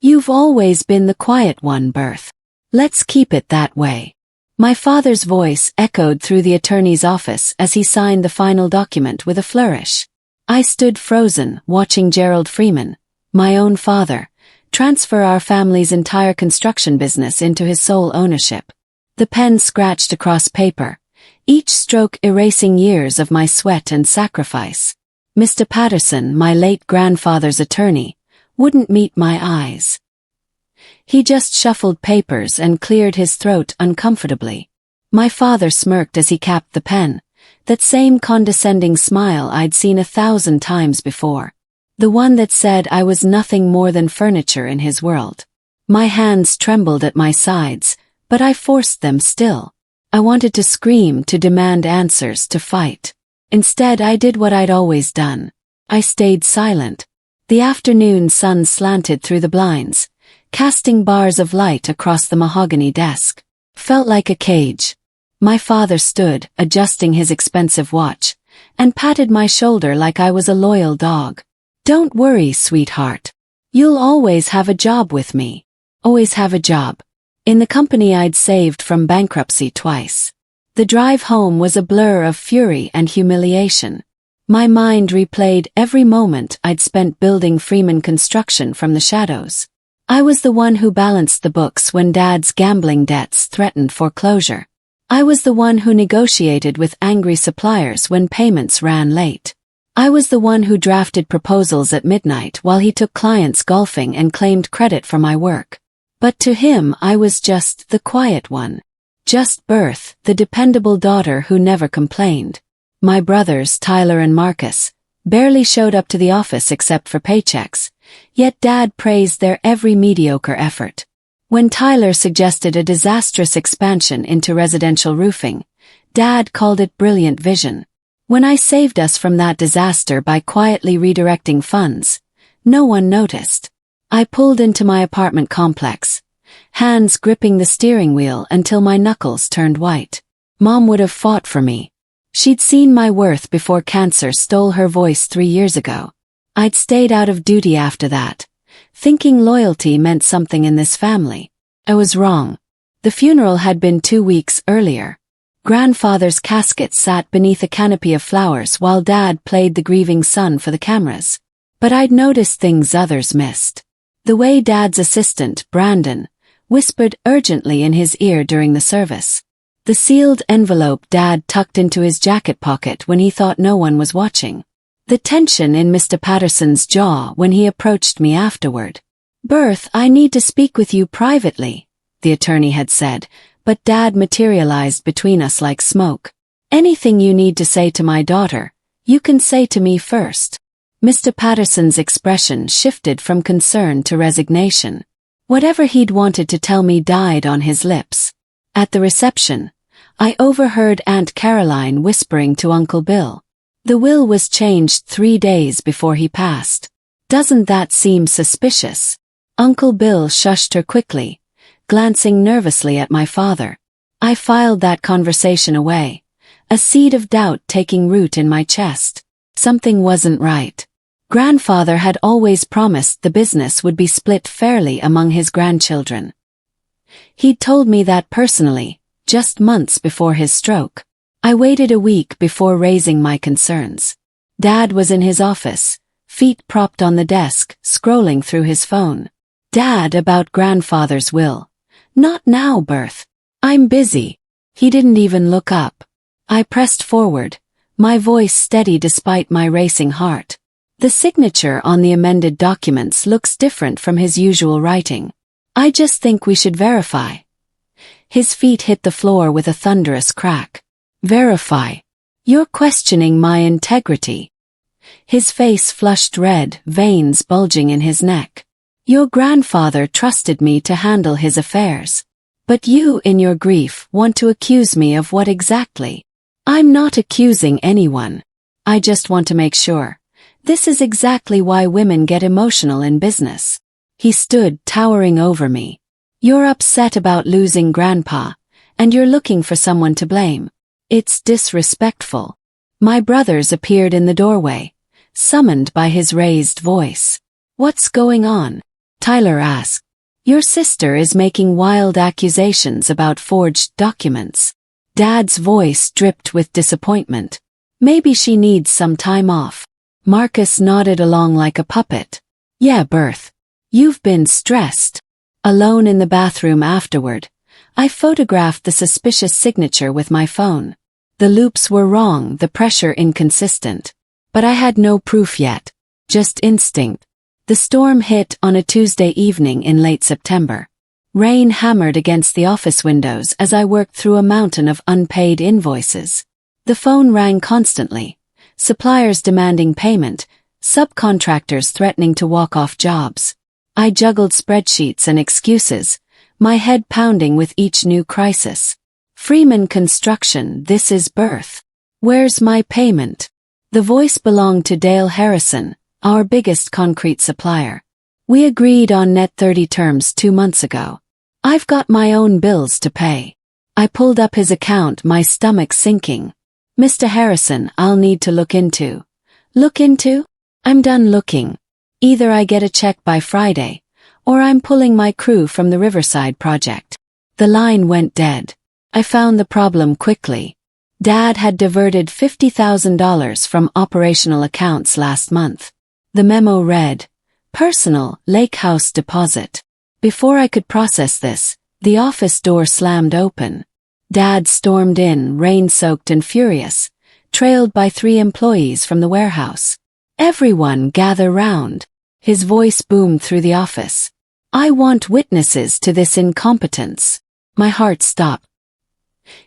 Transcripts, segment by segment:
You've always been the quiet one, Berth. Let's keep it that way. My father's voice echoed through the attorney's office as he signed the final document with a flourish. I stood frozen, watching Gerald Freeman, my own father, transfer our family's entire construction business into his sole ownership. The pen scratched across paper, each stroke erasing years of my sweat and sacrifice. Mr. Patterson, my late grandfather's attorney, wouldn't meet my eyes. He just shuffled papers and cleared his throat uncomfortably. My father smirked as he capped the pen, that same condescending smile I'd seen 1,000 times before. The one that said I was nothing more than furniture in his world. My hands trembled at my sides, but I forced them still. I wanted to scream, to demand answers, to fight. Instead, I did what I'd always done. I stayed silent. The afternoon sun slanted through the blinds, casting bars of light across the mahogany desk. Felt like a cage. My father stood, adjusting his expensive watch, and patted my shoulder like I was a loyal dog. Don't worry, sweetheart. You'll always have a job with me. Always have a job. In the company I'd saved from bankruptcy twice. The drive home was a blur of fury and humiliation. My mind replayed every moment I'd spent building Freeman Construction from the shadows. I was the one who balanced the books when Dad's gambling debts threatened foreclosure. I was the one who negotiated with angry suppliers when payments ran late. I was the one who drafted proposals at midnight while he took clients golfing and claimed credit for my work. But to him I was just the quiet one. Just Berth, the dependable daughter who never complained. My brothers, Tyler and Marcus, barely showed up to the office except for paychecks, yet Dad praised their every mediocre effort. When Tyler suggested a disastrous expansion into residential roofing, Dad called it brilliant vision. When I saved us from that disaster by quietly redirecting funds, no one noticed. I pulled into my apartment complex, hands gripping the steering wheel until my knuckles turned white. Mom would have fought for me. She'd seen my worth before cancer stole her voice 3 years ago. I'd stayed out of duty after that, thinking loyalty meant something in this family. I was wrong. The funeral had been 2 weeks earlier. Grandfather's casket sat beneath a canopy of flowers while Dad played the grieving son for the cameras. But I'd noticed things others missed. The way Dad's assistant, Brandon, whispered urgently in his ear during the service. The sealed envelope Dad tucked into his jacket pocket when he thought no one was watching. The tension in Mr. Patterson's jaw when he approached me afterward. "Berth, I need to speak with you privately," the attorney had said, but Dad materialized between us like smoke. "Anything you need to say to my daughter, you can say to me first." Mr. Patterson's expression shifted from concern to resignation. Whatever he'd wanted to tell me died on his lips. At the reception, I overheard Aunt Caroline whispering to Uncle Bill. The will was changed 3 days before he passed. "Doesn't that seem suspicious?" Uncle Bill shushed her quickly, glancing nervously at my father. I filed that conversation away, a seed of doubt taking root in my chest. Something wasn't right. Grandfather had always promised the business would be split fairly among his grandchildren. He'd told me that personally, just months before his stroke. I waited a week before raising my concerns. Dad was in his office, feet propped on the desk, scrolling through his phone. "Dad, about grandfather's will." "Not now, Berth. I'm busy." He didn't even look up. I pressed forward, my voice steady despite my racing heart. "The signature on the amended documents looks different from his usual writing. I just think we should verify." His feet hit the floor with a thunderous crack. "Verify? You're questioning my integrity." His face flushed red, veins bulging in his neck. "Your grandfather trusted me to handle his affairs. But you, in your grief, want to accuse me of what exactly?" "I'm not accusing anyone. I just want to make sure. This is exactly why women get emotional in business." He stood towering over me. "You're upset about losing Grandpa, and you're looking for someone to blame. It's disrespectful." My brothers appeared in the doorway, summoned by his raised voice. "What's going on?" Tyler asked. Your sister is making wild accusations about forged documents. Dad's voice dripped with disappointment. Maybe she needs some time off. Marcus nodded along like a puppet. Yeah, Berth. You've been stressed. Alone in the bathroom afterward, I photographed the suspicious signature with my phone. The loops were wrong, the pressure inconsistent. But I had no proof yet. Just instinct. The storm hit on a Tuesday evening in late September. Rain hammered against the office windows as I worked through a mountain of unpaid invoices. The phone rang constantly. Suppliers demanding payment, subcontractors threatening to walk off jobs. I juggled spreadsheets and excuses, my head pounding with each new crisis. Freeman Construction, this is Berth. Where's my payment? The voice belonged to Dale Harrison, our biggest concrete supplier. We agreed on net 30 terms 2 months ago. I've got my own bills to pay. I pulled up his account, my stomach sinking. Mr. Harrison, I'll need to look into. Look into? I'm done looking. Either I get a check by Friday, or I'm pulling my crew from the Riverside project. The line went dead. I found the problem quickly. Dad had diverted $50,000 from operational accounts last month. The memo read, Personal, Lake House deposit. Before I could process this, the office door slammed open. Dad stormed in, rain-soaked and furious, trailed by 3 employees from the warehouse. Everyone gather round. His voice boomed through the office. I want witnesses to this incompetence. My heart stopped.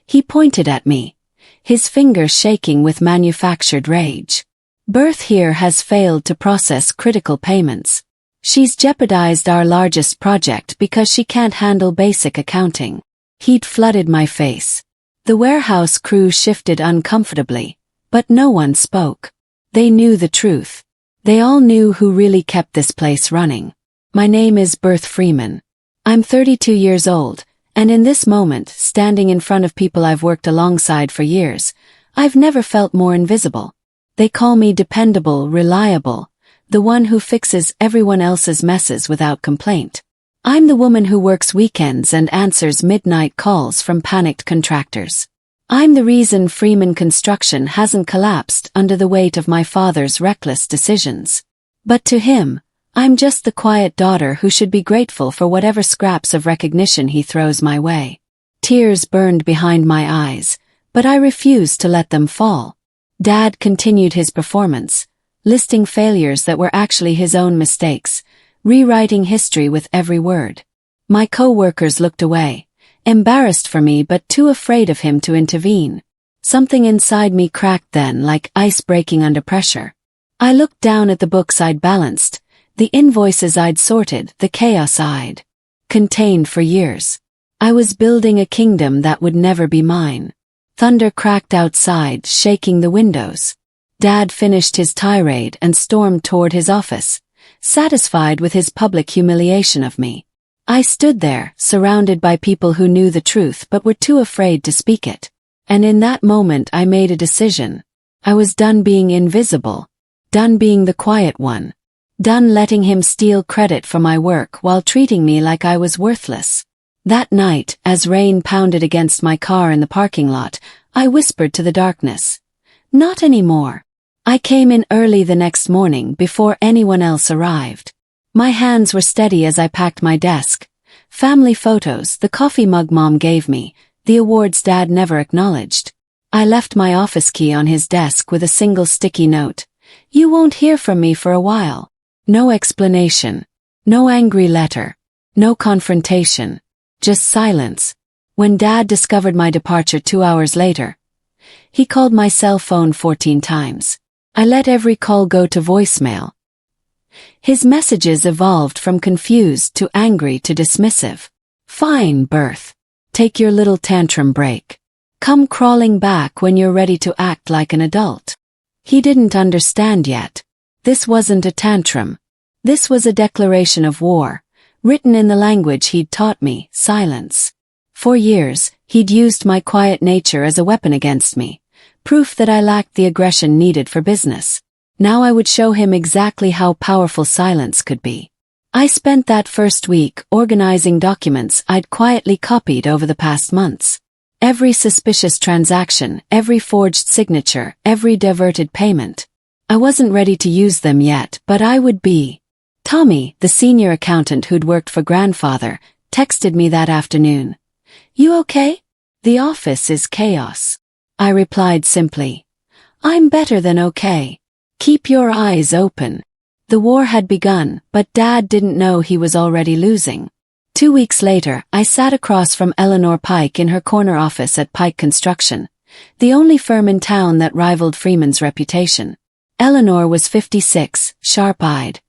He pointed at me, his fingers shaking with manufactured rage. Berth here has failed to process critical payments. She's jeopardized our largest project because she can't handle basic accounting. Heat flooded my face. The warehouse crew shifted uncomfortably, but no one spoke. They knew the truth. They all knew who really kept this place running. My name is Berth Freeman. I'm 32 years old, and in this moment, standing in front of people I've worked alongside for years, I've never felt more invisible. They call me dependable, reliable, the one who fixes everyone else's messes without complaint. I'm the woman who works weekends and answers midnight calls from panicked contractors. I'm the reason Freeman Construction hasn't collapsed under the weight of my father's reckless decisions. But to him, I'm just the quiet daughter who should be grateful for whatever scraps of recognition he throws my way. Tears burned behind my eyes, but I refused to let them fall. Dad continued his performance, listing failures that were actually his own mistakes, rewriting history with every word. My co-workers looked away, embarrassed for me but too afraid of him to intervene. Something inside me cracked then, like ice breaking under pressure. I looked down at the books I'd balanced, the invoices I'd sorted, the chaos I'd contained for years. I was building a kingdom that would never be mine. Thunder cracked outside, shaking the windows. Dad finished his tirade and stormed toward his office, satisfied with his public humiliation of me. I stood there, surrounded by people who knew the truth but were too afraid to speak it. And in that moment I made a decision. I was done being invisible. Done being the quiet one. Done letting him steal credit for my work while treating me like I was worthless. That night, as rain pounded against my car in the parking lot, I whispered to the darkness. Not anymore. I came in early the next morning before anyone else arrived. My hands were steady as I packed my desk. Family photos, the coffee mug Mom gave me, the awards Dad never acknowledged. I left my office key on his desk with a single sticky note. You won't hear from me for a while. No explanation. No angry letter. No confrontation. Just silence. When Dad discovered my departure 2 hours later, he called my cell phone 14 times. I let every call go to voicemail. His messages evolved from confused to angry to dismissive. Fine, Berth. Take your little tantrum break. Come crawling back when you're ready to act like an adult. He didn't understand yet. This wasn't a tantrum. This was a declaration of war, written in the language he'd taught me, silence. For years, he'd used my quiet nature as a weapon against me, proof that I lacked the aggression needed for business. Now I would show him exactly how powerful silence could be. I spent that first week organizing documents I'd quietly copied over the past months. Every suspicious transaction, every forged signature, every diverted payment. I wasn't ready to use them yet, but I would be. Tommy, the senior accountant who'd worked for grandfather, texted me that afternoon. "You okay? The office is chaos." I replied simply, "I'm better than okay. Keep your eyes open." The war had begun, but Dad didn't know he was already losing. 2 weeks later, I sat across from Eleanor Pike in her corner office at Pike Construction, the only firm in town that rivaled Freeman's reputation. Eleanor was 56, sharp-eyed,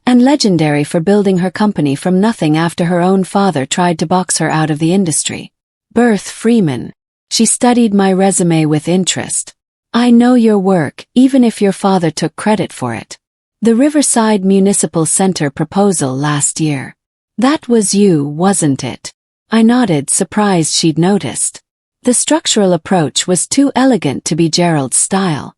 and legendary for building her company from nothing after her own father tried to box her out of the industry. Berth Freeman. She studied my resume with interest. "I know your work, even if your father took credit for it. The Riverside Municipal Center proposal last year. That was you, wasn't it?" I nodded, surprised she'd noticed. The structural approach was too elegant to be Gerald's style.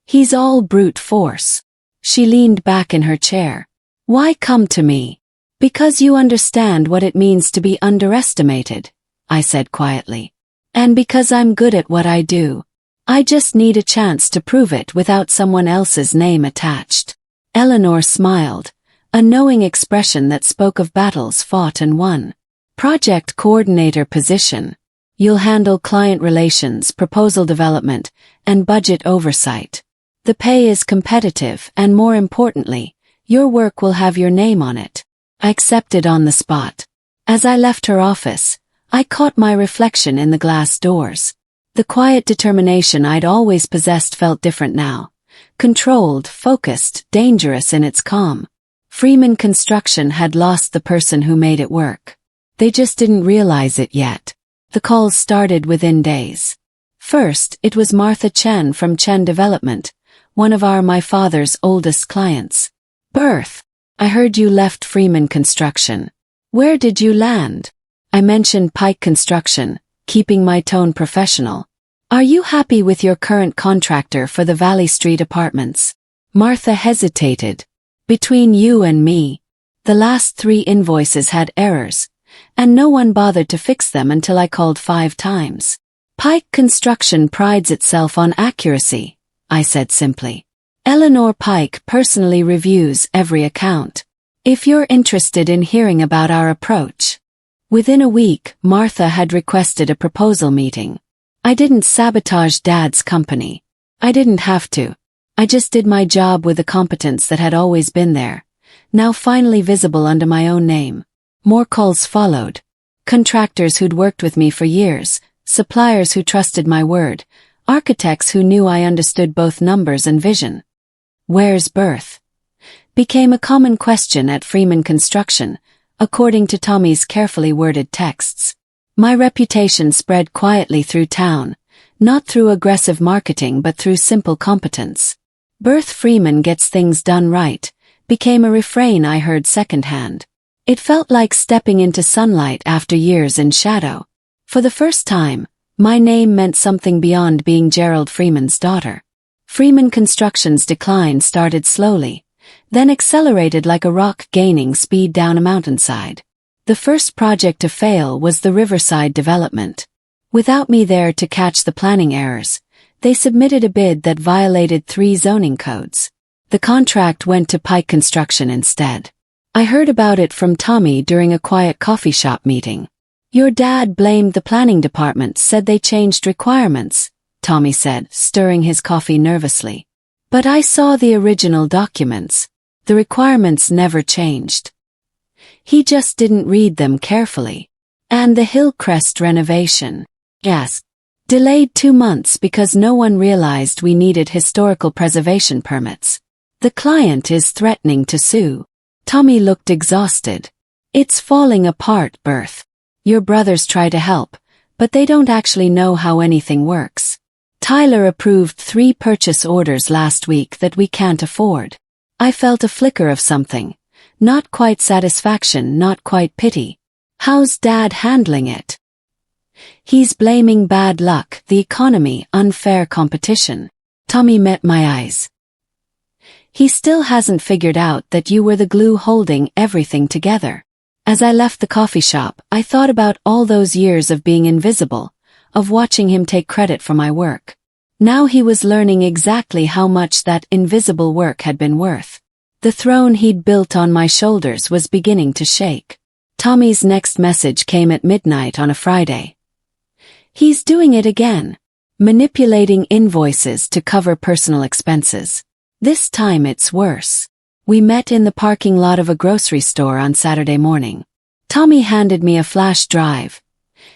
"He's all brute force." She leaned back in her chair. "Why come to me?" "Because you understand what it means to be underestimated," I said quietly. "And because I'm good at what I do. I just need a chance to prove it without someone else's name attached." Eleanor smiled, a knowing expression that spoke of battles fought and won. "Project coordinator position. You'll handle client relations, proposal development, and budget oversight. The pay is competitive, and more importantly, your work will have your name on it." I accepted on the spot. As I left her office, I caught my reflection in the glass doors. The quiet determination I'd always possessed felt different now. Controlled, focused, dangerous in its calm. Freeman Construction had lost the person who made it work. They just didn't realize it yet. The calls started within days. First, it was Martha Chen from Chen Development, one of my father's oldest clients. "Berth, I heard you left Freeman Construction. Where did you land?" I mentioned Pike Construction, keeping my tone professional. "Are you happy with your current contractor for the Valley Street apartments?" Martha hesitated. "Between you and me, the last 3 invoices had errors, and no one bothered to fix them until I called 5 times. Pike Construction prides itself on accuracy," I said simply. "Eleanor Pike personally reviews every account. If you're interested in hearing about our approach." Within a week, Martha had requested a proposal meeting. I didn't sabotage Dad's company. I didn't have to. I just did my job with the competence that had always been there, now finally visible under my own name. More calls followed. Contractors who'd worked with me for years, suppliers who trusted my word, architects who knew I understood both numbers and vision. "Where's Berth?" became a common question at Freeman Construction, according to Tommy's carefully worded texts. My reputation spread quietly through town, not through aggressive marketing but through simple competence. "Berth Freeman gets things done right," became a refrain I heard secondhand. It felt like stepping into sunlight after years in shadow. For the first time, my name meant something beyond being Gerald Freeman's daughter. Freeman Construction's decline started slowly, then accelerated like a rock gaining speed down a mountainside. The first project to fail was the Riverside development. Without me there to catch the planning errors, they submitted a bid that violated 3 zoning codes. The contract went to Pike Construction instead. I heard about it from Tommy during a quiet coffee shop meeting. "Your dad blamed the planning department, said they changed requirements," Tommy said, stirring his coffee nervously. "But I saw the original documents. The requirements never changed. He just didn't read them carefully. And the Hillcrest renovation, yes, delayed 2 months because no one realized we needed historical preservation permits. The client is threatening to sue." Tommy looked exhausted. "It's falling apart, Berth. Your brothers try to help, but they don't actually know how anything works. Tyler approved 3 purchase orders last week that we can't afford." I felt a flicker of something. Not quite satisfaction, not quite pity. "How's Dad handling it?" "He's blaming bad luck, the economy, unfair competition." Tommy met my eyes. He still hasn't figured out that you were the glue holding everything together. As I left the coffee shop, I thought about all those years of being invisible, of watching him take credit for my work. Now he was learning exactly how much that invisible work had been worth. The throne he'd built on my shoulders was beginning to shake. Tommy's next message came at midnight on a Friday. He's doing it again. Manipulating invoices to cover personal expenses. This time it's worse. We met in the parking lot of a grocery store on Saturday morning. Tommy handed me a flash drive,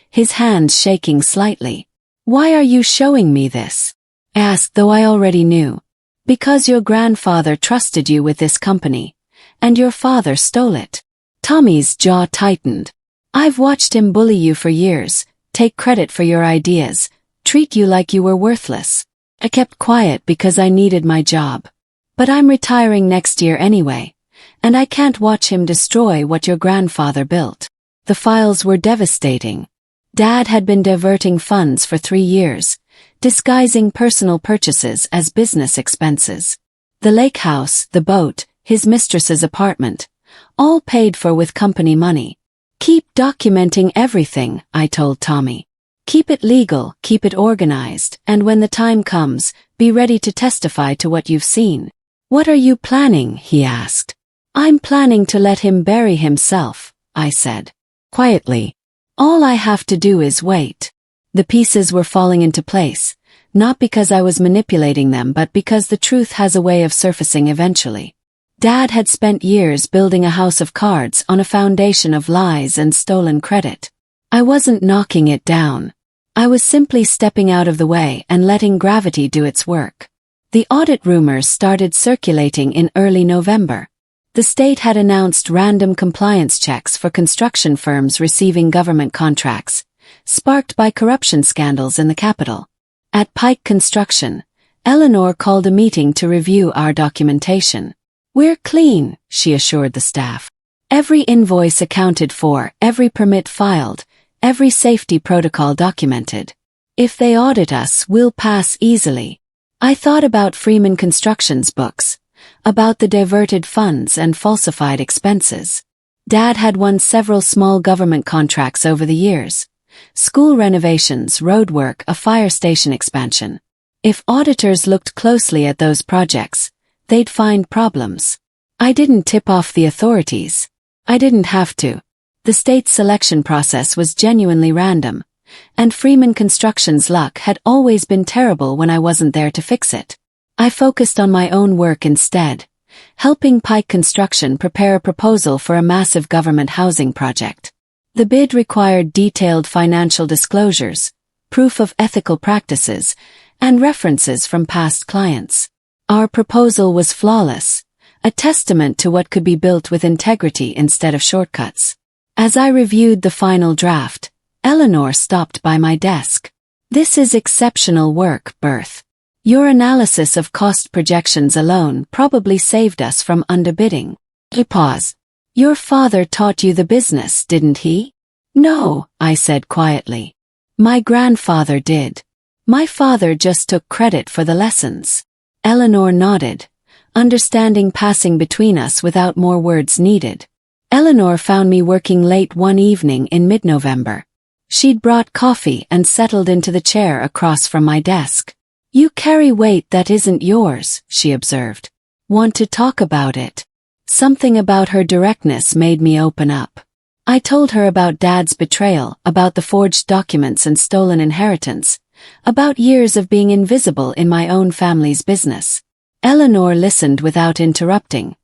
his hands shaking slightly. "Why are you showing me this?" I asked, though I already knew. "Because your grandfather trusted you with this company, and your father stole it." Tommy's jaw tightened. "I've watched him bully you for years, take credit for your ideas, treat you like you were worthless. I kept quiet because I needed my job. But I'm retiring next year anyway, and I can't watch him destroy what your grandfather built." The files were devastating. Dad had been diverting funds for 3 years, disguising personal purchases as business expenses. The lake house, the boat, his mistress's apartment, all paid for with company money. "Keep documenting everything," I told Tommy. "Keep it legal, keep it organized, and when the time comes, be ready to testify to what you've seen." "What are you planning?" he asked. "I'm planning to let him bury himself," I said. Quietly. "All I have to do is wait." The pieces were falling into place, not because I was manipulating them but because the truth has a way of surfacing eventually. Dad had spent years building a house of cards on a foundation of lies and stolen credit. I wasn't knocking it down. I was simply stepping out of the way and letting gravity do its work. The audit rumors started circulating in early November. The state had announced random compliance checks for construction firms receiving government contracts, sparked by corruption scandals in the capital. At Pike Construction, Eleanor called a meeting to review our documentation. "We're clean," she assured the staff. "Every invoice accounted for, every permit filed, every safety protocol documented. If they audit us, we'll pass easily." I thought about Freeman Construction's books, about the diverted funds and falsified expenses. Dad had won several small government contracts over the years. School renovations, roadwork, a fire station expansion. If auditors looked closely at those projects, they'd find problems. I didn't tip off the authorities. I didn't have to. The state's selection process was genuinely random, and Freeman Construction's luck had always been terrible when I wasn't there to fix it. I focused on my own work instead, helping Pike Construction prepare a proposal for a massive government housing project. The bid required detailed financial disclosures, proof of ethical practices, and references from past clients. Our proposal was flawless, a testament to what could be built with integrity instead of shortcuts. As I reviewed the final draft, Eleanor stopped by my desk. "This is exceptional work, Berth. Your analysis of cost projections alone probably saved us from underbidding." He paused. "Your father taught you the business, didn't he?" "No," I said quietly. "My grandfather did. My father just took credit for the lessons." Eleanor nodded, understanding passing between us without more words needed. Eleanor found me working late one evening in mid-November. She'd brought coffee and settled into the chair across from my desk. "You carry weight that isn't yours," she observed. "Want to talk about it?" Something about her directness made me open up. I told her about Dad's betrayal, about the forged documents and stolen inheritance, about years of being invisible in my own family's business. Eleanor listened without interrupting,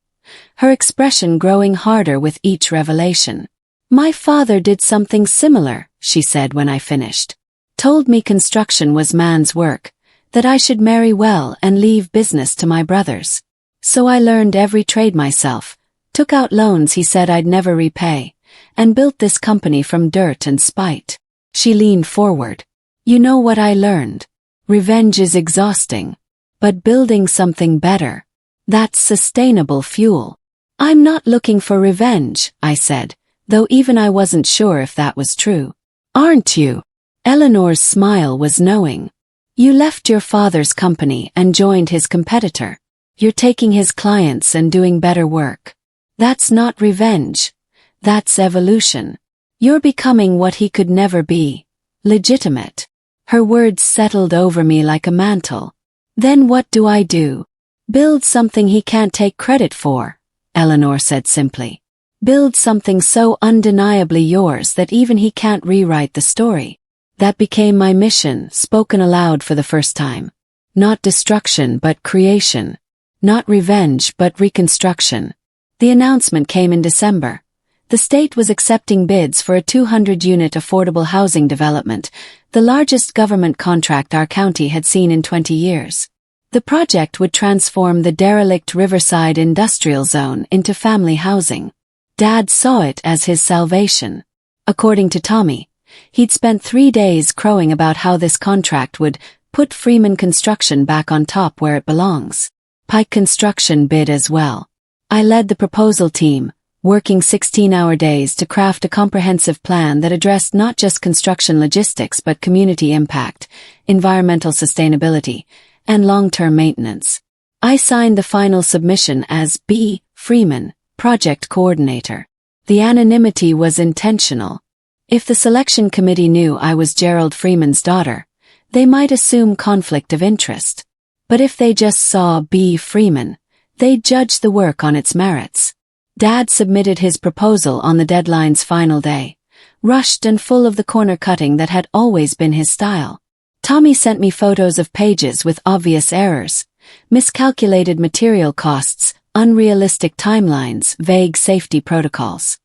her expression growing harder with each revelation. "My father did something similar," she said when I finished. "Told me construction was man's work, that I should marry well and leave business to my brothers. So I learned every trade myself, took out loans he said I'd never repay, and built this company from dirt and spite." She leaned forward. "You know what I learned? Revenge is exhausting. But building something better, that's sustainable fuel." "I'm not looking for revenge," I said, though even I wasn't sure if that was true. "Aren't you?" Eleanor's smile was knowing. "You left your father's company and joined his competitor. You're taking his clients and doing better work. That's not revenge. That's evolution. You're becoming what he could never be. Legitimate. Her words settled over me like a mantle. Then what do I do? Build something he can't take credit for, Eleanor said simply. Build something so undeniably yours that even he can't rewrite the story. That became my mission, spoken aloud for the first time. Not destruction but creation. Not revenge but reconstruction. The announcement came in December. The state was accepting bids for a 200-unit affordable housing development, the largest government contract our county had seen in 20 years. The project would transform the derelict Riverside industrial zone into family housing. Dad saw it as his salvation. According to Tommy, he'd spent 3 days crowing about how this contract would put Freeman Construction back on top where it belongs. Pike Construction bid as well. I led the proposal team, working 16-hour days to craft a comprehensive plan that addressed not just construction logistics but community impact, environmental sustainability, and long-term maintenance. I signed the final submission as B. Freeman, project coordinator. The anonymity was intentional. If the selection committee knew I was Gerald Freeman's daughter, they might assume conflict of interest. But if they just saw B. Freeman, they'd judge the work on its merits. Dad submitted his proposal on the deadline's final day, rushed and full of the corner cutting that had always been his style. Tommy sent me photos of pages with obvious errors, miscalculated material costs, unrealistic timelines, vague safety protocols.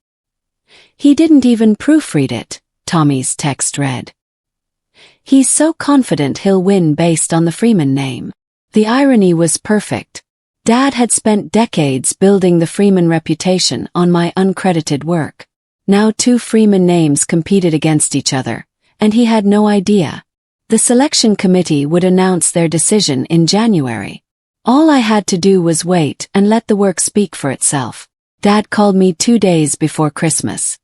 He didn't even proofread it, Tommy's text read. He's so confident he'll win based on the Freeman name. The irony was perfect. Dad had spent decades building the Freeman reputation on my uncredited work. Now 2 Freeman names competed against each other, and he had no idea. The selection committee would announce their decision in January. All I had to do was wait and let the work speak for itself. Dad called me 2 days before Christmas.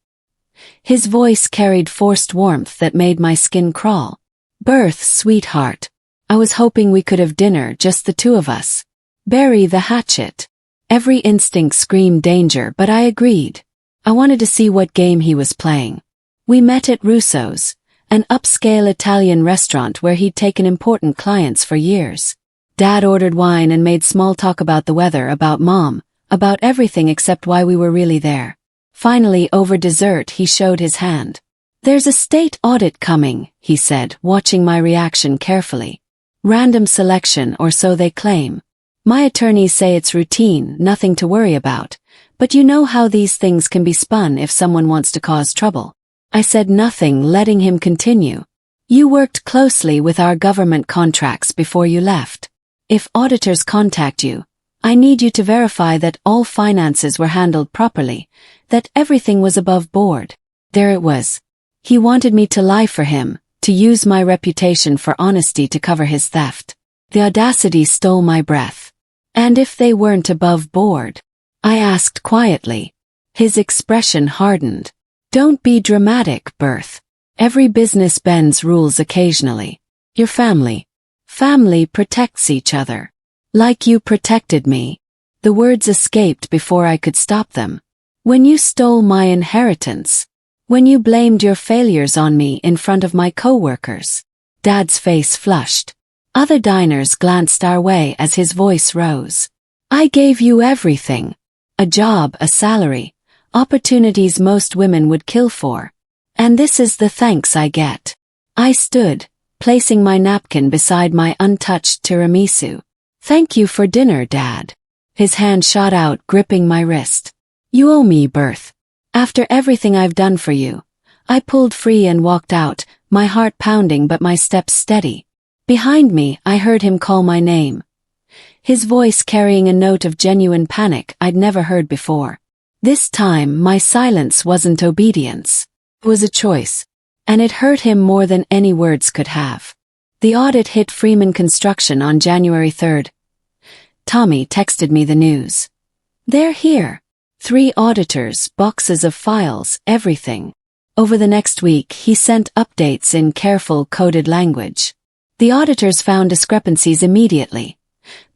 His voice carried forced warmth that made my skin crawl. "Berth, sweetheart. I was hoping we could have dinner, just the 2 of us. Bury the hatchet." Every instinct screamed danger, but I agreed. I wanted to see what game he was playing. We met at Russo's, an upscale Italian restaurant where he'd taken important clients for years. Dad ordered wine and made small talk about the weather, about Mom, about everything except why we were really there. Finally, over dessert, he showed his hand. "There's a state audit coming," he said, watching my reaction carefully. "Random selection, or so they claim. My attorneys say it's routine, nothing to worry about, but you know how these things can be spun if someone wants to cause trouble." I said nothing, letting him continue. "You worked closely with our government contracts before you left. If auditors contact you, I need you to verify that all finances were handled properly, that everything was above board." There it was. He wanted me to lie for him, to use my reputation for honesty to cover his theft. The audacity stole my breath. "And if they weren't above board?" I asked quietly. His expression hardened. "Don't be dramatic, Berth. Every business bends rules occasionally. Your family. Family protects each other. Like you protected me." The words escaped before I could stop them. "When you stole my inheritance. When you blamed your failures on me in front of my co-workers." Dad's face flushed. Other diners glanced our way as his voice rose. "I gave you everything. A job, a salary, opportunities most women would kill for. And this is the thanks I get." I stood, placing my napkin beside my untouched tiramisu. "Thank you for dinner, Dad." His hand shot out, gripping my wrist. "You owe me, Berth. After everything I've done for you." I pulled free and walked out, my heart pounding but my steps steady. Behind me, I heard him call my name. His voice carrying a note of genuine panic I'd never heard before. This time, my silence wasn't obedience. It was a choice. And it hurt him more than any words could have. The audit hit Freeman Construction on January 3rd. Tommy texted me the news. "They're here. 3 auditors, boxes of files, everything." Over the next week, he sent updates in careful, coded language. The auditors found discrepancies immediately.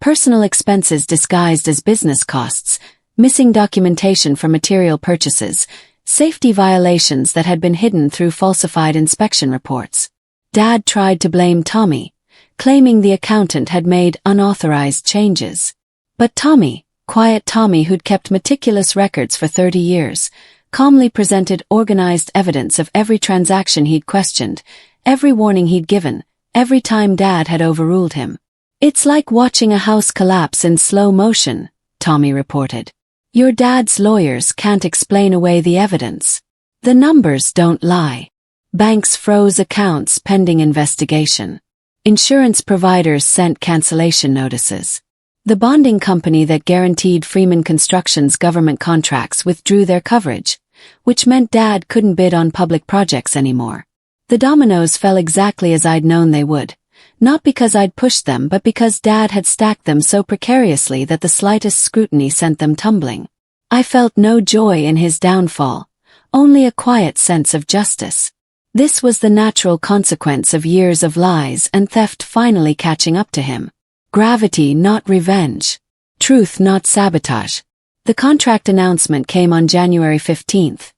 personal expenses disguised as business costs, missing documentation for material purchases, safety violations that had been hidden through falsified inspection reports. Dad tried to blame Tommy, claiming the accountant had made unauthorized changes. But Tommy, quiet Tommy who'd kept meticulous records for 30 years, calmly presented organized evidence of every transaction he'd questioned, every warning he'd given, every time Dad had overruled him. "It's like watching a house collapse in slow motion," Tommy reported. "Your dad's lawyers can't explain away the evidence. The numbers don't lie. Banks froze accounts pending investigation. Insurance providers sent cancellation notices. The bonding company that guaranteed Freeman Construction's government contracts withdrew their coverage, which meant Dad couldn't bid on public projects anymore. The dominoes fell exactly as I'd known they would, not because I'd pushed them but because Dad had stacked them so precariously that the slightest scrutiny sent them tumbling. I felt no joy in his downfall, only a quiet sense of justice. This was the natural consequence of years of lies and theft finally catching up to him. Gravity, not revenge. Truth, not sabotage. The contract announcement came on January 15th.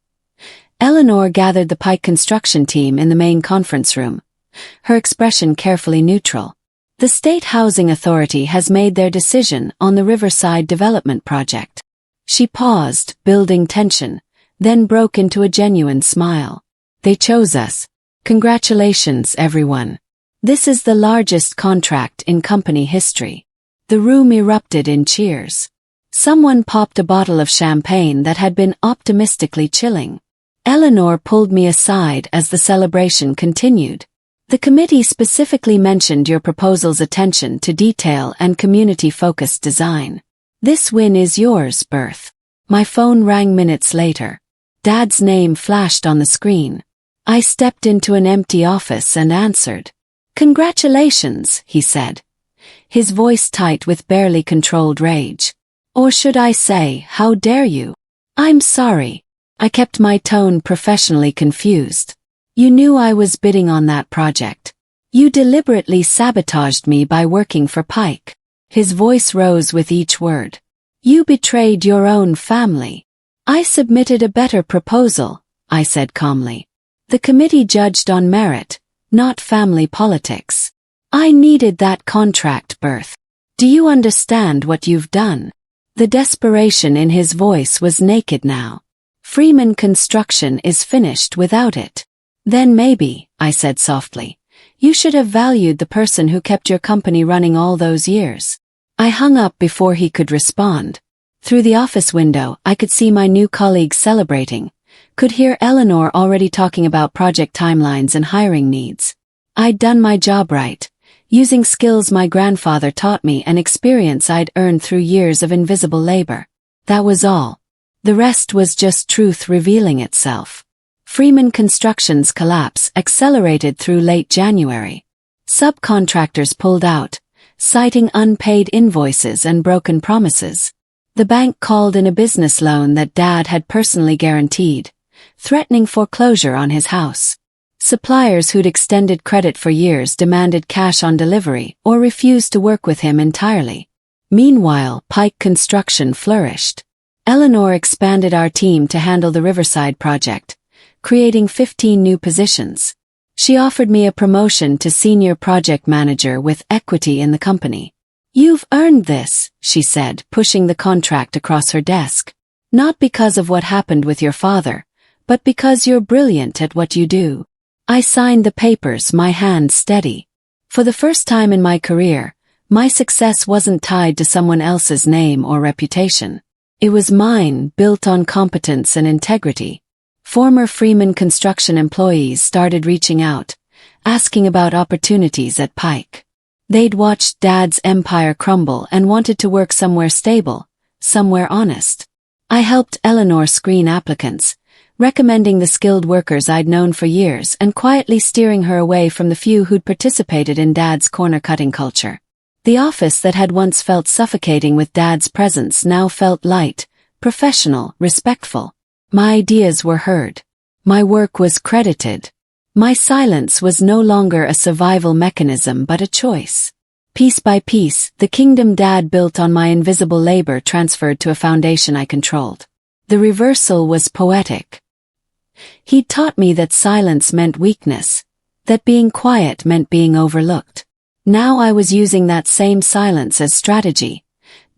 Eleanor gathered the Pike construction team in the main conference room, her expression carefully neutral. "The State Housing Authority has made their decision on the Riverside Development Project." She paused, building tension, then broke into a genuine smile. "They chose us. Congratulations, everyone. This is the largest contract in company history." The room erupted in cheers. Someone popped a bottle of champagne that had been optimistically chilling. Eleanor pulled me aside as the celebration continued. "The committee specifically mentioned your proposal's attention to detail and community-focused design. This win is yours, Berth." My phone rang minutes later. Dad's name flashed on the screen. I stepped into an empty office and answered. "Congratulations," he said, his voice tight with barely controlled rage. "Or should I say, how dare you?" "I'm sorry." I kept my tone professionally confused. "You knew I was bidding on that project. You deliberately sabotaged me by working for Pike." His voice rose with each word. "You betrayed your own family." "I submitted a better proposal," I said calmly. "The committee judged on merit, not family politics. I needed that contract, Berth. Do you understand what you've done?" The desperation in his voice was naked now. "Freeman Construction is finished without it." "Then maybe," I said softly, "you should have valued the person who kept your company running all those years." I hung up before he could respond. Through the office window, I could see my new colleagues celebrating, could hear Eleanor already talking about project timelines and hiring needs. I'd done my job right, using skills my grandfather taught me and experience I'd earned through years of invisible labor. That was all. The rest was just truth revealing itself. Freeman Construction's collapse accelerated through late January. Subcontractors pulled out, citing unpaid invoices and broken promises. The bank called in a business loan that Dad had personally guaranteed, threatening foreclosure on his house. Suppliers who'd extended credit for years demanded cash on delivery or refused to work with him entirely. Meanwhile, Pike Construction flourished. Eleanor expanded our team to handle the Riverside project, creating 15 new positions. She offered me a promotion to senior project manager with equity in the company. "You've earned this," she said, pushing the contract across her desk. "Not because of what happened with your father, but because you're brilliant at what you do." I signed the papers, my hand steady. For the first time in my career, my success wasn't tied to someone else's name or reputation. It was mine, built on competence and integrity. Former Freeman Construction employees started reaching out, asking about opportunities at Pike. They'd watched Dad's empire crumble and wanted to work somewhere stable, somewhere honest. I helped Eleanor screen applicants, recommending the skilled workers I'd known for years and quietly steering her away from the few who'd participated in Dad's corner-cutting culture. The office that had once felt suffocating with Dad's presence now felt light, professional, respectful. My ideas were heard. My work was credited. My silence was no longer a survival mechanism but a choice. Piece by piece, the kingdom Dad built on my invisible labor transferred to a foundation I controlled. The reversal was poetic. He'd taught me that silence meant weakness, that being quiet meant being overlooked. Now I was using that same silence as strategy,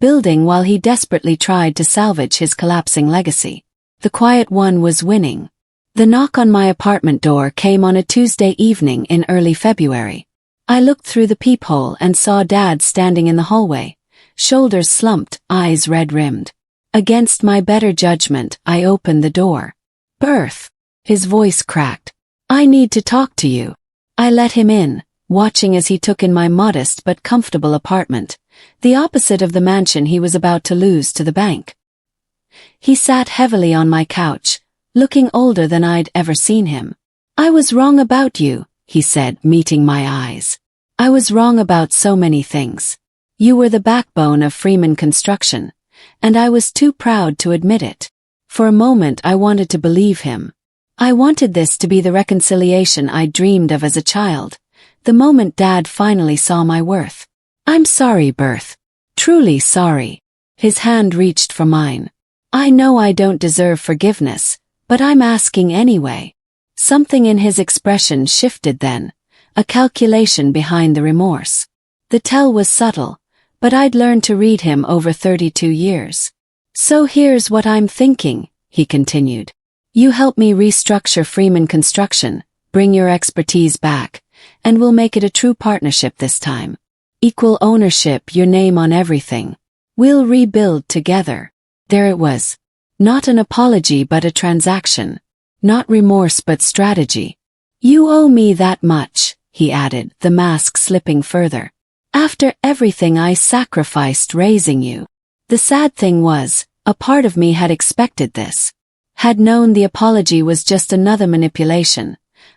building while he desperately tried to salvage his collapsing legacy. The quiet one was winning. The knock on my apartment door came on a Tuesday evening in early February. I looked through the peephole and saw Dad standing in the hallway, shoulders slumped, eyes red-rimmed. Against my better judgment, I opened the door. "Berth." His voice cracked. "I need to talk to you." I let him in, watching as he took in my modest but comfortable apartment, the opposite of the mansion he was about to lose to the bank. He sat heavily on my couch, looking older than I'd ever seen him. "I was wrong about you," he said, meeting my eyes. "I was wrong about so many things. You were the backbone of Freeman Construction, and I was too proud to admit it." For a moment I wanted to believe him. I wanted this to be the reconciliation I dreamed of as a child, the moment Dad finally saw my worth. "I'm sorry, Berth. Truly sorry." His hand reached for mine. "I know I don't deserve forgiveness, but I'm asking anyway." Something in his expression shifted then, a calculation behind the remorse. The tell was subtle, but I'd learned to read him over 32 years. "So here's what I'm thinking," he continued. "You help me restructure Freeman Construction, bring your expertise back, and we'll make it a true partnership this time. Equal ownership, your name on everything. We'll rebuild together." There it was. Not an apology but a transaction. Not remorse but strategy. "You owe me that much," he added, the mask slipping further. "After everything I sacrificed raising you." The sad thing was, a part of me had expected this. Had known the apology was just another manipulation,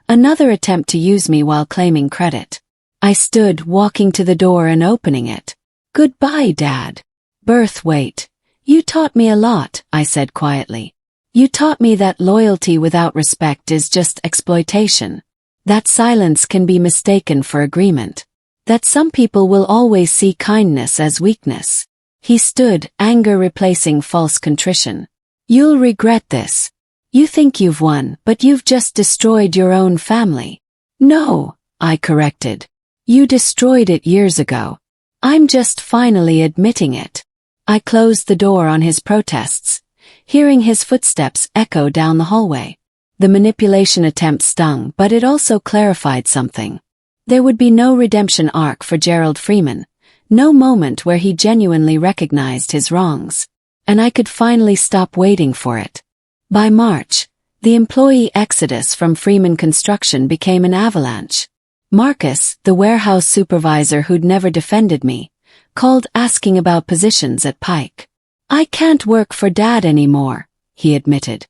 another attempt to use me while claiming credit. I stood, walking to the door and opening it. "Goodbye, Dad." "Berth, wait. You taught me a lot," I said quietly. "You taught me that loyalty without respect is just exploitation. That silence can be mistaken for agreement. That some people will always see kindness as weakness." He stood, anger replacing false contrition. "You'll regret this. You think you've won, but you've just destroyed your own family." "No," I corrected. "You destroyed it years ago. I'm just finally admitting it." I closed the door on his protests, hearing his footsteps echo down the hallway. The manipulation attempt stung, but it also clarified something. There would be no redemption arc for Gerald Freeman, no moment where he genuinely recognized his wrongs. And I could finally stop waiting for it. By March, the employee exodus from Freeman Construction became an avalanche. Marcus, the warehouse supervisor who'd never defended me, called asking about positions at Pike. "I can't work for Dad anymore," he admitted.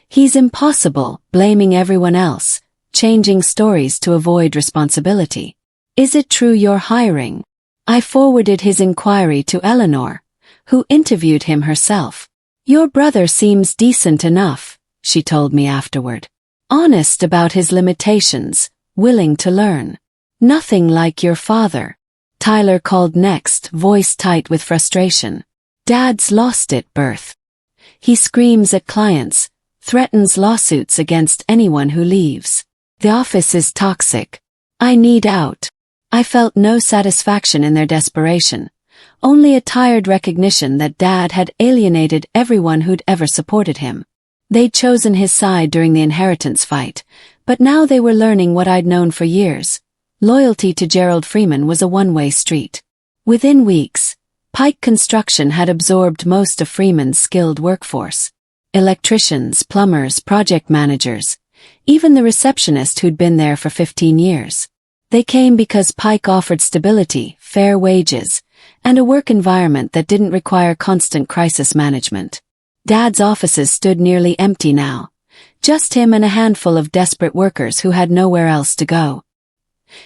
"He's impossible," blaming everyone else, changing stories to avoid responsibility. "Is it true you're hiring?" I forwarded his inquiry to Eleanor, who interviewed him herself. "Your brother seems decent enough," she told me afterward. "Honest about his limitations, willing to learn. Nothing like your father." Tyler called next, voice tight with frustration. "Dad's lost it, Berth. He screams at clients, threatens lawsuits against anyone who leaves. The office is toxic. I need out." I felt no satisfaction in their desperation, only a tired recognition that Dad had alienated everyone who'd ever supported him. They'd chosen his side during the inheritance fight, but now they were learning what I'd known for years. Loyalty to Gerald Freeman was a one-way street. Within weeks, Pike Construction had absorbed most of Freeman's skilled workforce. Electricians, plumbers, project managers, even the receptionist who'd been there for 15 years. They came because Pike offered stability, fair wages, and a work environment that didn't require constant crisis management. Dad's offices stood nearly empty now, just him and a handful of desperate workers who had nowhere else to go.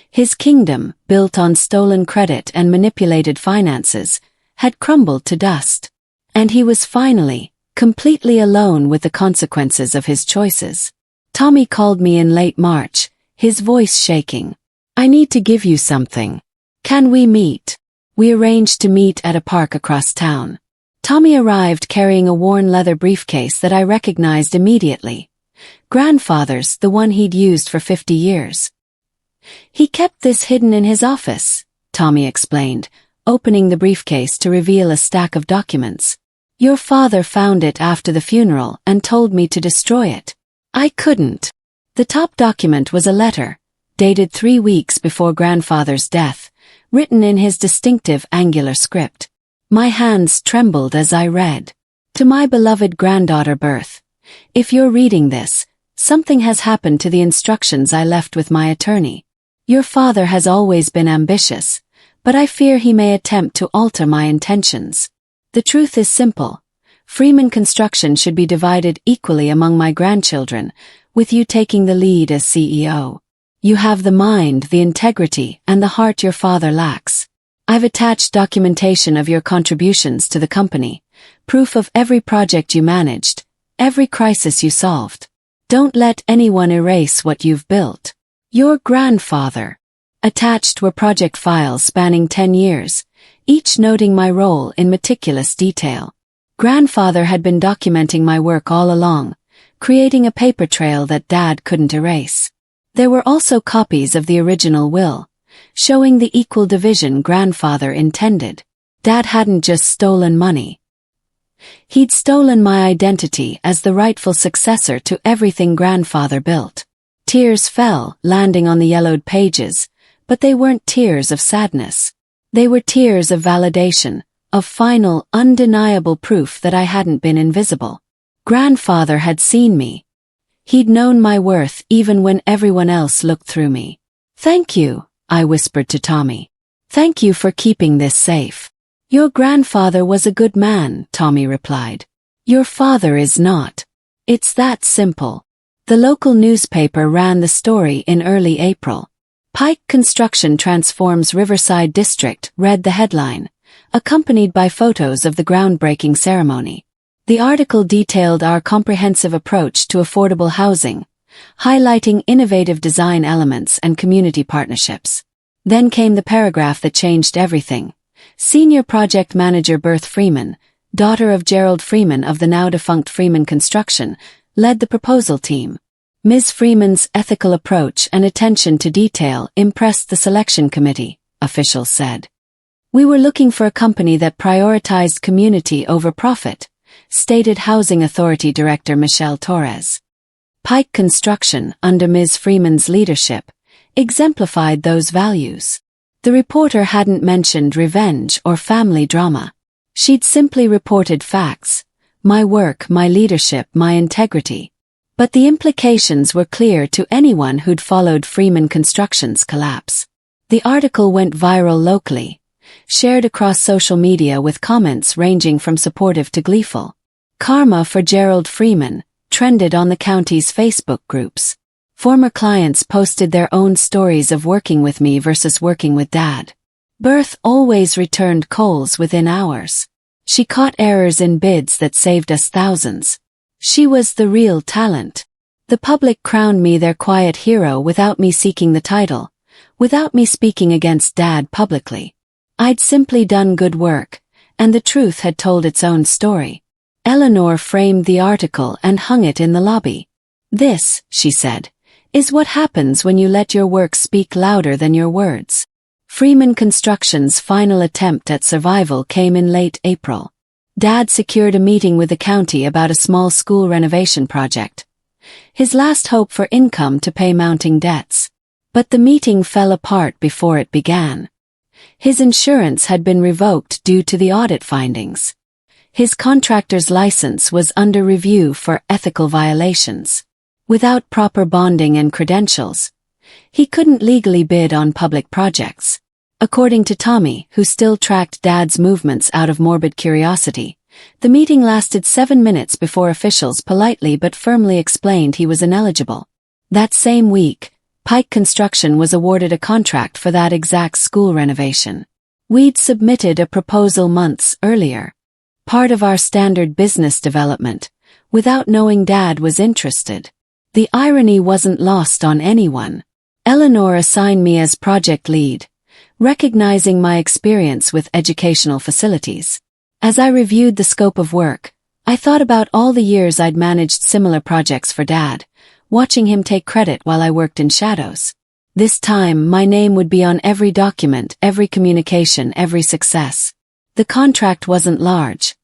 His kingdom, built on stolen credit and manipulated finances, had crumbled to dust. And he was finally, completely alone with the consequences of his choices. Tommy called me in late March, his voice shaking. "I need to give you something." Can we meet? We arranged to meet at a park across town. Tommy arrived carrying a worn leather briefcase that I recognized immediately. Grandfather's, the one he'd used for 50 years. He kept this hidden in his office, Tommy explained, opening the briefcase to reveal a stack of documents. Your father found it after the funeral and told me to destroy it. I couldn't. The top document was a letter, dated 3 weeks before grandfather's death, written in his distinctive angular script. My hands trembled as I read. To my beloved granddaughter Berth, if you're reading this, something has happened to the instructions I left with my attorney. Your father has always been ambitious, but I fear he may attempt to alter my intentions. The truth is simple. Freeman Construction should be divided equally among my grandchildren, with you taking the lead as CEO. You have the mind, the integrity, and the heart your father lacks. I've attached documentation of your contributions to the company, proof of every project you managed, every crisis you solved. Don't let anyone erase what you've built. Your grandfather. Attached were project files spanning 10 years, each noting my role in meticulous detail. Grandfather had been documenting my work all along, creating a paper trail that Dad couldn't erase. There were also copies of the original will, showing the equal division grandfather intended. Dad hadn't just stolen money. He'd stolen my identity as the rightful successor to everything grandfather built. Tears fell, landing on the yellowed pages, but they weren't tears of sadness. They were tears of validation, of final, undeniable proof that I hadn't been invisible. Grandfather had seen me. He'd known my worth even when everyone else looked through me. Thank you, I whispered to Tommy. Thank you for keeping this safe. Your grandfather was a good man, Tommy replied. Your father is not. It's that simple. The local newspaper ran the story in early April. Pike Construction Transforms Riverside District, read the headline, accompanied by photos of the groundbreaking ceremony. The article detailed our comprehensive approach to affordable housing, highlighting innovative design elements and community partnerships. Then came the paragraph that changed everything. Senior Project Manager Berth Freeman, daughter of Gerald Freeman of the now-defunct Freeman Construction, led the proposal team. Ms. Freeman's ethical approach and attention to detail impressed the selection committee, officials said. We were looking for a company that prioritized community over profit, stated Housing Authority Director Michelle Torres. Pike Construction, under Ms. Freeman's leadership, exemplified those values. The reporter hadn't mentioned revenge or family drama. She'd simply reported facts, my work, my leadership, my integrity. But the implications were clear to anyone who'd followed Freeman Construction's collapse. The article went viral locally, shared across social media with comments ranging from supportive to gleeful. Karma for Gerald Freeman trended on the county's Facebook groups. Former clients posted their own stories of working with me versus working with Dad. Berth always returned calls within hours. She caught errors in bids that saved us thousands. She was the real talent. The public crowned me their quiet hero without me seeking the title, without me speaking against Dad publicly. I'd simply done good work, and the truth had told its own story. Eleanor framed the article and hung it in the lobby. This, she said, is what happens when you let your work speak louder than your words. Freeman Construction's final attempt at survival came in late April. Dad secured a meeting with the county about a small school renovation project. His last hope for income to pay mounting debts. But the meeting fell apart before it began. His insurance had been revoked due to the audit findings. His contractor's license was under review for ethical violations. Without proper bonding and credentials, he couldn't legally bid on public projects. According to Tommy, who still tracked Dad's movements out of morbid curiosity, the meeting lasted 7 minutes before officials politely but firmly explained he was ineligible. That same week, Pike Construction was awarded a contract for that exact school renovation. We'd submitted a proposal months earlier. Part of our standard business development, without knowing Dad was interested. The irony wasn't lost on anyone. Eleanor assigned me as project lead, recognizing my experience with educational facilities. As I reviewed the scope of work, I thought about all the years I'd managed similar projects for Dad, watching him take credit while I worked in shadows. This time, my name would be on every document, every communication, every success. The contract wasn't large,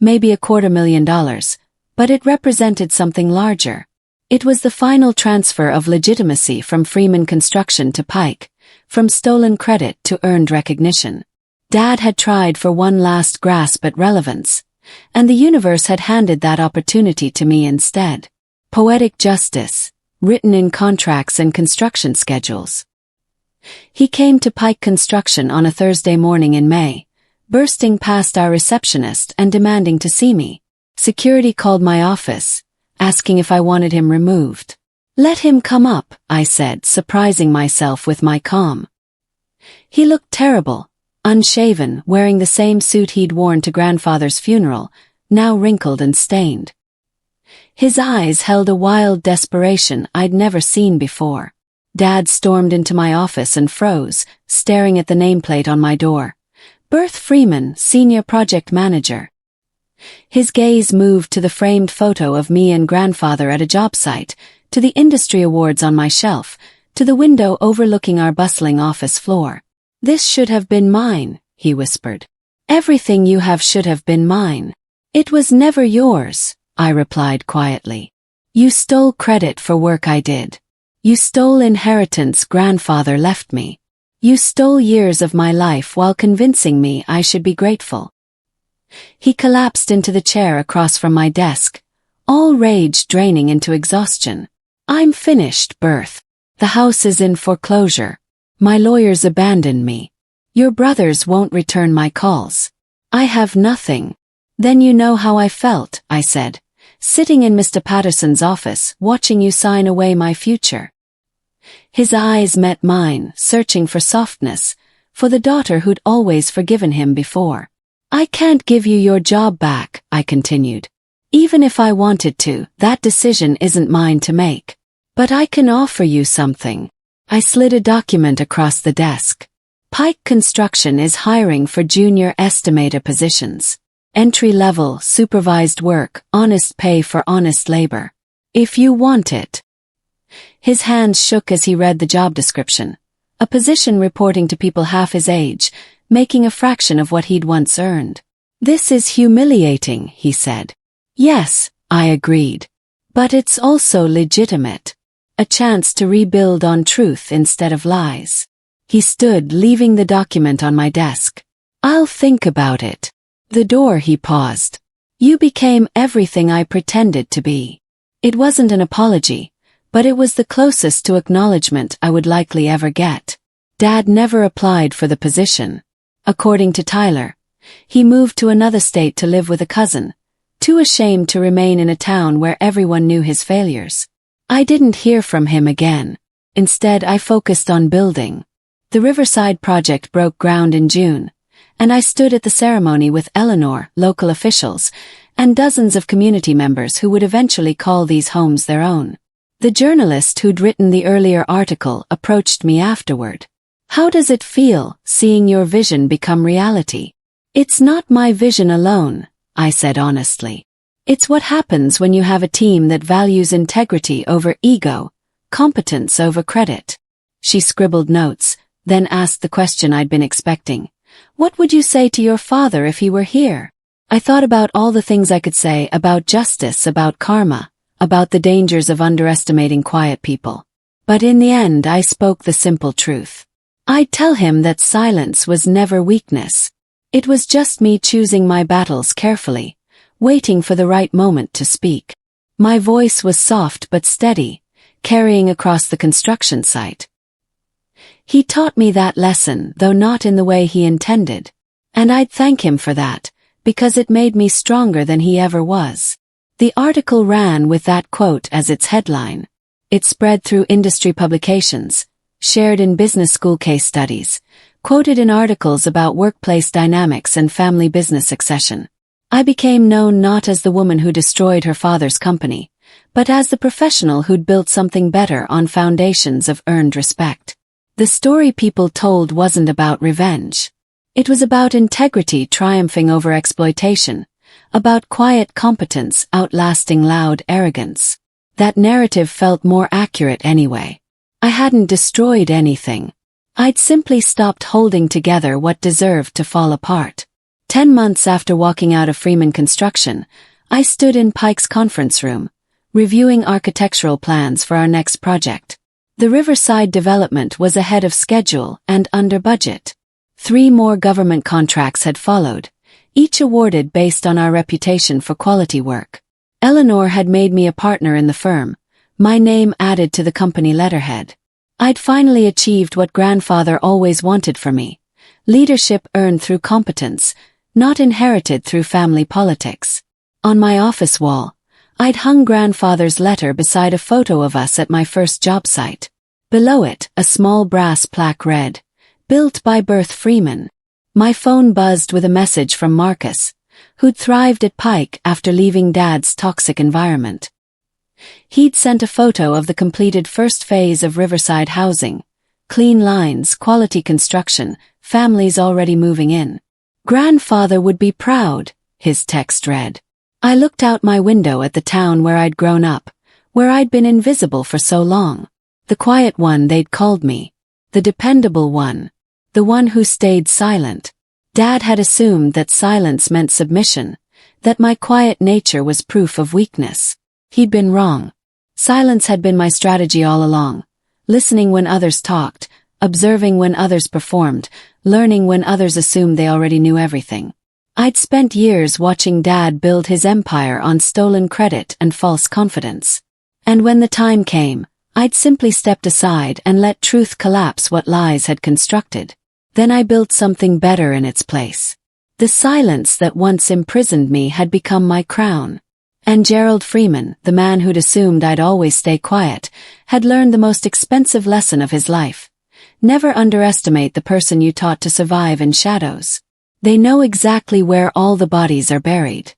maybe $250,000, but it represented something larger. It was the final transfer of legitimacy from Freeman Construction to Pike, from stolen credit to earned recognition. Dad had tried for one last grasp at relevance, and the universe had handed that opportunity to me instead. Poetic justice, written in contracts and construction schedules. He came to Pike Construction on a Thursday morning in May, bursting past our receptionist and demanding to see me. Security called my office, asking if I wanted him removed. "Let him come up," I said, surprising myself with my calm. He looked terrible, unshaven, wearing the same suit he'd worn to grandfather's funeral, now wrinkled and stained. His eyes held a wild desperation I'd never seen before. Dad stormed into my office and froze, staring at the nameplate on my door. Berth Freeman, Senior Project Manager. His gaze moved to the framed photo of me and grandfather at a job site, to the industry awards on my shelf, to the window overlooking our bustling office floor. "This should have been mine," he whispered. "Everything you have should have been mine." "It was never yours," I replied quietly. "You stole credit for work I did. You stole inheritance grandfather left me. You stole years of my life while convincing me I should be grateful." He collapsed into the chair across from my desk, all rage draining into exhaustion. "I'm finished, Berth. The house is in foreclosure. My lawyers abandoned me. Your brothers won't return my calls. I have nothing." "Then you know how I felt," I said, "sitting in Mr. Patterson's office, watching you sign away my future." His eyes met mine, searching for softness, for the daughter who'd always forgiven him before. "I can't give you your job back," I continued. "Even if I wanted to, that decision isn't mine to make. But I can offer you something." I slid a document across the desk. "Pike Construction is hiring for junior estimator positions. Entry-level, supervised work, honest pay for honest labor. If you want it." His hands shook as he read the job description. A position reporting to people half his age, making a fraction of what he'd once earned. "This is humiliating," he said. "Yes," I agreed. "But it's also legitimate. A chance to rebuild on truth instead of lies." He stood, leaving the document on my desk. "I'll think about it." The door he paused. "You became everything I pretended to be." It wasn't an apology, but it was the closest to acknowledgement I would likely ever get. Dad never applied for the position. According to Tyler, he moved to another state to live with a cousin, too ashamed to remain in a town where everyone knew his failures. I didn't hear from him again. Instead, I focused on building. The Riverside project broke ground in June, and I stood at the ceremony with Eleanor, local officials, and dozens of community members who would eventually call these homes their own. The journalist who'd written the earlier article approached me afterward. "How does it feel, seeing your vision become reality?" "It's not my vision alone," I said honestly. "It's what happens when you have a team that values integrity over ego, competence over credit." She scribbled notes, then asked the question I'd been expecting. "What would you say to your father if he were here?" I thought about all the things I could say about justice, about karma, about the dangers of underestimating quiet people. But in the end, I spoke the simple truth. I'd tell him that silence was never weakness. It was just me choosing my battles carefully, waiting for the right moment to speak. My voice was soft but steady, carrying across the construction site. He taught me that lesson, though not in the way he intended. And I'd thank him for that, because it made me stronger than he ever was. The article ran with that quote as its headline. It spread through industry publications, shared in business school case studies, quoted in articles about workplace dynamics and family business succession. I became known not as the woman who destroyed her father's company, but as the professional who'd built something better on foundations of earned respect. The story people told wasn't about revenge. It was about integrity triumphing over exploitation, about quiet competence outlasting loud arrogance. That narrative felt more accurate anyway. I hadn't destroyed anything. I'd simply stopped holding together what deserved to fall apart. 10 months after walking out of Freeman Construction, I stood in Pike's conference room, reviewing architectural plans for our next project. The Riverside development was ahead of schedule and under budget. 3 more government contracts had followed, each awarded based on our reputation for quality work. Eleanor had made me a partner in the firm, my name added to the company letterhead. I'd finally achieved what grandfather always wanted for me: leadership earned through competence, not inherited through family politics. On my office wall, I'd hung grandfather's letter beside a photo of us at my first job site. Below it, a small brass plaque read, "Built by Berth Freeman." My phone buzzed with a message from Marcus, who'd thrived at Pike after leaving Dad's toxic environment. He'd sent a photo of the completed first phase of Riverside housing. Clean lines, quality construction, families already moving in. "Grandfather would be proud," his text read. I looked out my window at the town where I'd grown up, where I'd been invisible for so long. The quiet one they'd called me. The dependable one. The one who stayed silent. Dad had assumed that silence meant submission, that my quiet nature was proof of weakness. He'd been wrong. Silence had been my strategy all along. Listening when others talked, observing when others performed, learning when others assumed they already knew everything. I'd spent years watching Dad build his empire on stolen credit and false confidence. And when the time came, I'd simply stepped aside and let truth collapse what lies had constructed. Then I built something better in its place. The silence that once imprisoned me had become my crown. And Gerald Freeman, the man who'd assumed I'd always stay quiet, had learned the most expensive lesson of his life. Never underestimate the person you taught to survive in shadows. They know exactly where all the bodies are buried.